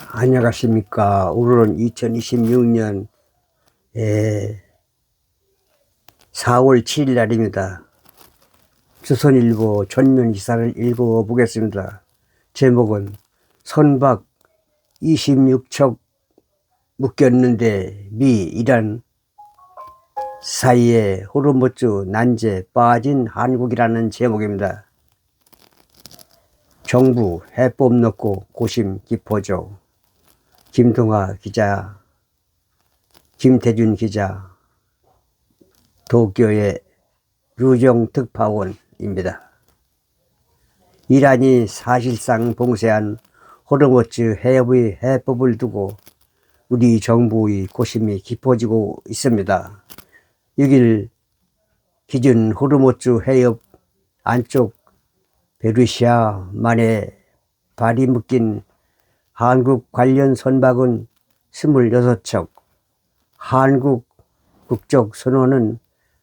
안녕하십니까. 오늘은 2026년 4월 7일 날입니다. 조선일보 전면 기사를 읽어보겠습니다. 제목은 선박 26척 묶였는데 미 이란 사이에 호르무즈 난제 빠진 한국이라는 제목입니다. 정부 해법 넣고 고심 깊어져. 김동아 기자, 김태준 기자, 도쿄의 류정 특파원입니다. 이란이 사실상 봉쇄한 호르무즈 해협의 해법을 두고 우리 정부의 고심이 깊어지고 있습니다. 6일 기준 호르무즈 해협 안쪽 베르시아만에 발이 묶인 한국 관련 선박은 26척, 한국 국적 선원은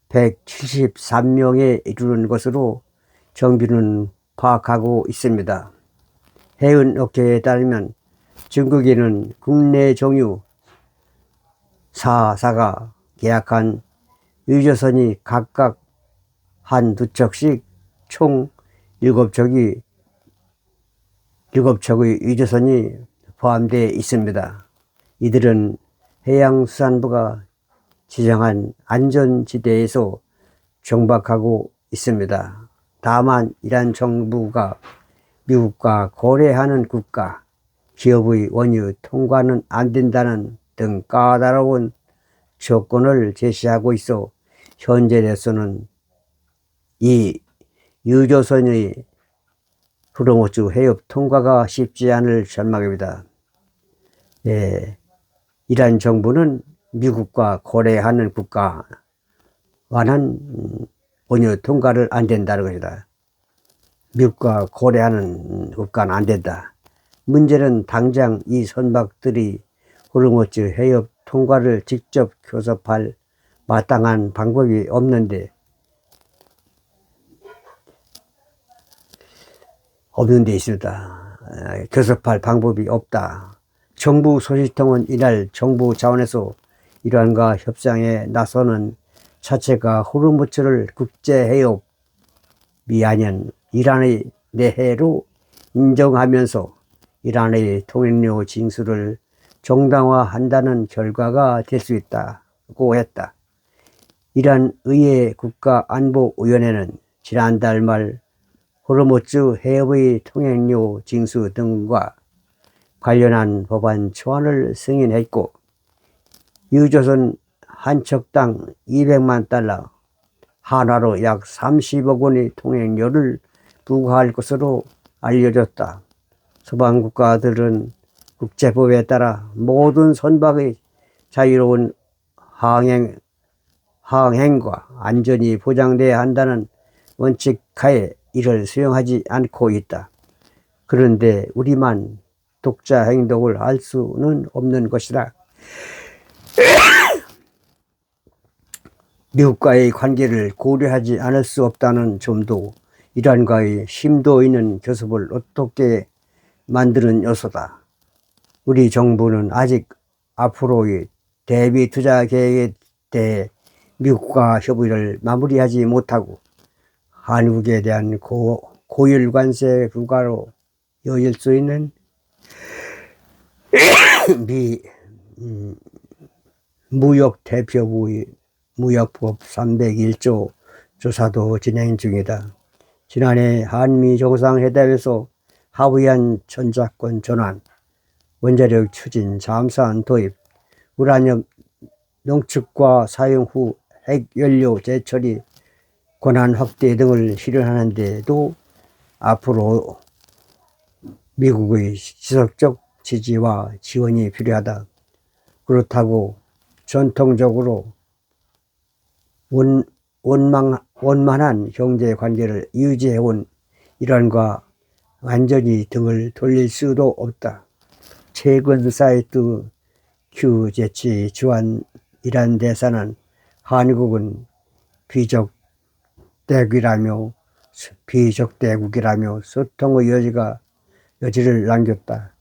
173명에 이르는 것으로 정부는 파악하고 있습니다. 해운업계에 따르면 중국에는 국내 정유 4사가 계약한 유조선이 각각 한 2척씩 총 7척의 유조선이 포함되어 있습니다. 이들은 해양수산부가 지정한 안전지대에서 정박하고 있습니다. 다만 이란 정부가 미국과 거래하는 국가, 기업의 원유 통과는 안 된다는 등 까다로운 조건을 제시하고 있어 현재로서는 이 유조선의 호르무즈 해협 통과가 쉽지 않을 전망입니다. 이란 정부는 미국과 거래하는 국가와는 원유 통과를 안 된다는 것이다. 미국과 거래하는 국가는 안 된다. 문제는 당장 이 선박들이 호르무즈 해협 통과를 직접 교섭할 마땅한 방법이 없는 데 있습니다. 교섭할 방법이 없다. 정부 소식통은 이날 정부 차원에서 이란과 협상에 나서는 자체가 호르무즈를 국제해협이 아닌 이란의 내해로 인정하면서 이란의 통행료 징수를 정당화한다는 결과가 될 수 있다고 했다. 이란 의회 국가안보위원회는 지난달 말 호르무즈 해협의 통행료 징수 등과 관련한 법안 초안을 승인했고 유조선 한 척당 200만 달러, 한화로 약 30억 원의 통행료를 부과할 것으로 알려졌다. 서방 국가들은 국제법에 따라 모든 선박의 자유로운 항행과 안전이 보장돼야 한다는 원칙하에 이를 수용하지 않고 있다. 그런데 우리만 독자 행동을 할 수는 없는 것이다. 미국과의 관계를 고려하지 않을 수 없다는 점도 이란과의 심도 있는 교섭을 어떻게 만드는 요소다. 우리 정부는 아직 앞으로의 대비 투자 계획에 대해 미국과 협의를 마무리하지 못하고 한국에 대한 고율 관세 부과로 이어질 수 있는 미 무역대표부의 무역법 301조 조사도 진행 중이다. 지난해 한미 정상회담에서 합의한 전자권 전환, 원자력 추진, 잠수함 도입, 우라늄 농축과 사용 후 핵연료 재처리 권한 확대 등을 실현하는 데도 앞으로 미국의 지속적 지지와 지원이 필요하다. 그렇다고 전통적으로 원만한 경제 관계를 유지해온 이란과 완전히 등을 돌릴 수도 없다. 최근 사이트 큐제치 주한 이란 대사는 한국은 비적대국이라며 소통의 여지를 남겼다.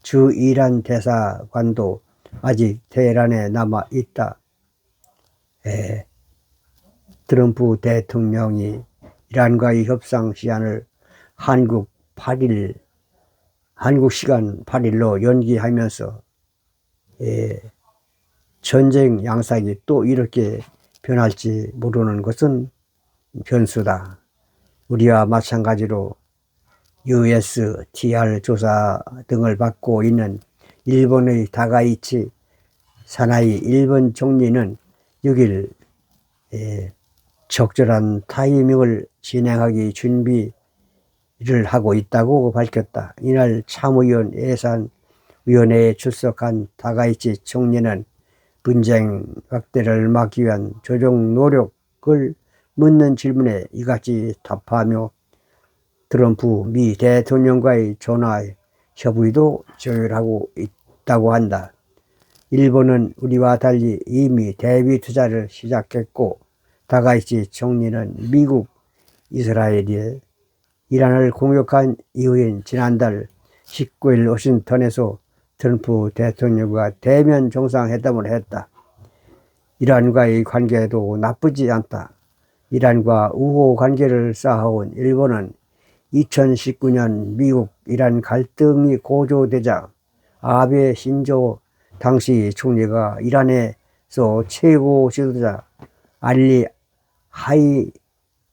주 이란 대사관도 아직 테헤란에 남아 있다. 트럼프 대통령이 이란과의 협상 시한을 한국 시간 8일로 연기하면서 전쟁 양상이 또 이렇게 변할지 모르는 것은 변수다. 우리와 마찬가지로 USTR 조사 등을 받고 있는 일본의 다가이치 사나이 일본 총리는 6일 적절한 타이밍을 진행하기 준비를 하고 있다고 밝혔다. 이날 참의원 예산위원회에 출석한 다가이치 총리는 분쟁 확대를 막기 위한 조정 노력을 묻는 질문에 이같이 답하며 트럼프 미 대통령과의 전화 협의도 조율하고 있다고 한다. 일본은 우리와 달리 이미 대비 투자를 시작했고 다가이치 총리는 미국, 이스라엘이 이란을 공격한 이후인 지난달 19일 워싱턴에서 트럼프 대통령과 대면 정상회담을 했다. 이란과의 관계도 나쁘지 않다. 이란과 우호 관계를 쌓아온 일본은 2019년 미국-이란 갈등이 고조되자 아베 신조 당시 총리가 이란에서 최고 지도자 알리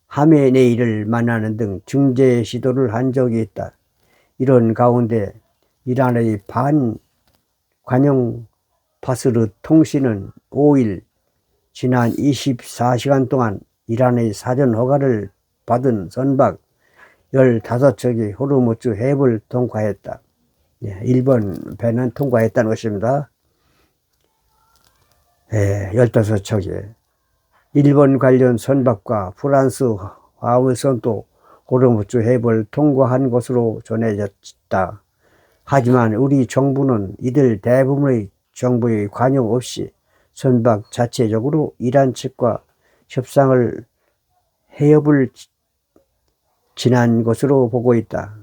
하메네이를 만나는 등 중재 시도를 한 적이 있다. 이런 가운데 이란의 반관용 파스르 통신은 5일 지난 24시간 동안 이란의 사전 허가를 받은 선박 15척이 호르무즈 해협을 통과했다. 일본 배는 통과했다는 것입니다. 15척이. 일본 관련 선박과 프랑스 화물선도 호르무즈 해협을 통과한 것으로 전해졌다. 하지만 우리 정부는 이들 대부분의 정부의 관여 없이 선박 자체적으로 이란 측과 해협을 지난 것으로 보고 있다.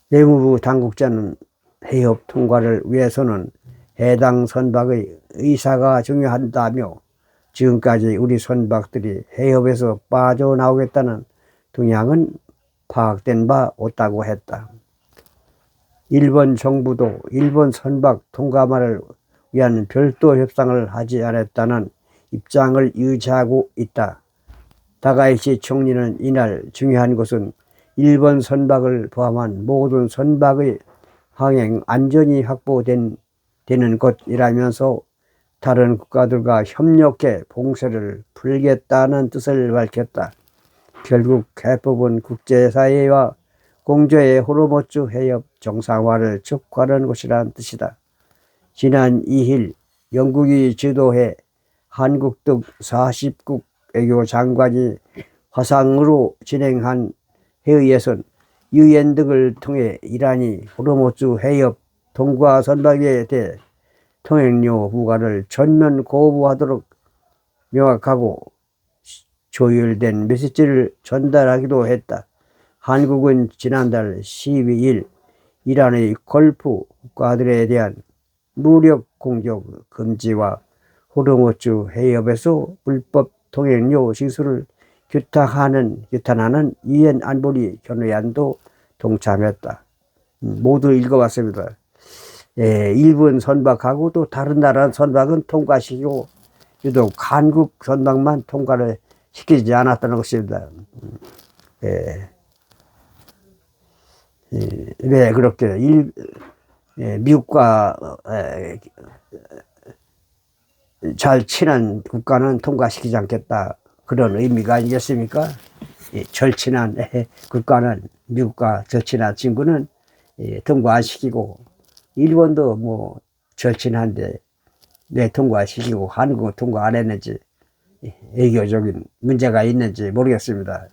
외무부 당국자는 해협 통과를 위해서는 해당 선박의 의사가 중요하다며 지금까지 우리 선박들이 해협에서 빠져나오겠다는 동향은 파악된 바 없다고 했다. 일본 정부도 일본 선박 통과만을 위한 별도 협상을 하지 않았다는 입장을 유지하고 있다. 다가이치 총리는 이날 중요한 것은 일본 선박을 포함한 모든 선박의 항행 안전이 확보되는 것이라면서 다른 국가들과 협력해 봉쇄를 풀겠다는 뜻을 밝혔다. 결국 해법은 국제사회와 공조의 호르무즈 해협 정상화를 촉구하는 것이라는 뜻이다. 지난 2일 영국이 주도해 한국 등 40국 외교 장관이 화상으로 진행한 회의에선 유엔 등을 통해 이란이 호르무즈 해협 통과 선박에 대해 통행료 부과를 전면 거부하도록 명확하고 조율된 메시지를 전달하기도 했다. 한국은 지난달 12일 이란의 걸프 국가들에 대한 무력 공격 금지와 호르무즈 해협에서 불법 통행료 징수를 규탄하는 유엔 안보리 결의안도 동참했다. 모두 읽어봤습니다. 일본 선박하고 또 다른 나라 선박은 통과시키고 유독 한국 선박만 통과를 시키지 않았다는 것입니다. 왜 그렇게 미국과 잘 친한 국가는 통과시키지 않겠다, 그런 의미가 아니겠습니까? 절친한 국가는, 미국과 절친한 친구는 통과 안 시키고, 일본도 뭐 절친한데 왜 통과시키고 한국은 통과 안 했는지, 외교적인 문제가 있는지 모르겠습니다.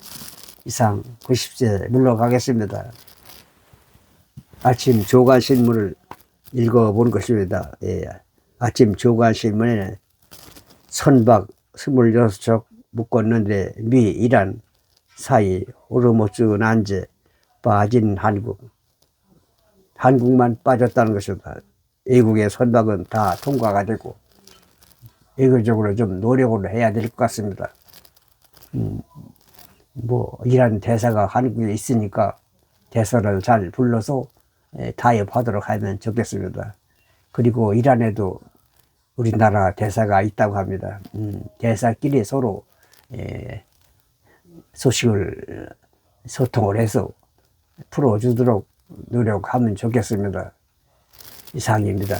이상 90세 물러가겠습니다. 아침 조간신문을 읽어본 것입니다. 아침 조간신문에는 선박 26척 묶었는데 미, 이란 사이 호르무즈 난제 빠진 한국만 빠졌다는 것이다. 외국의 선박은 다 통과가 되고 외교적으로 좀 노력을 해야 될 것 같습니다. 뭐 이란 대사가 한국에 있으니까 대사를 잘 불러서 타협하도록 하면 좋겠습니다. 그리고 이란에도 우리나라 대사가 있다고 합니다. 대사끼리 서로 소식을 소통을 해서 풀어주도록 노력하면 좋겠습니다. 이상입니다.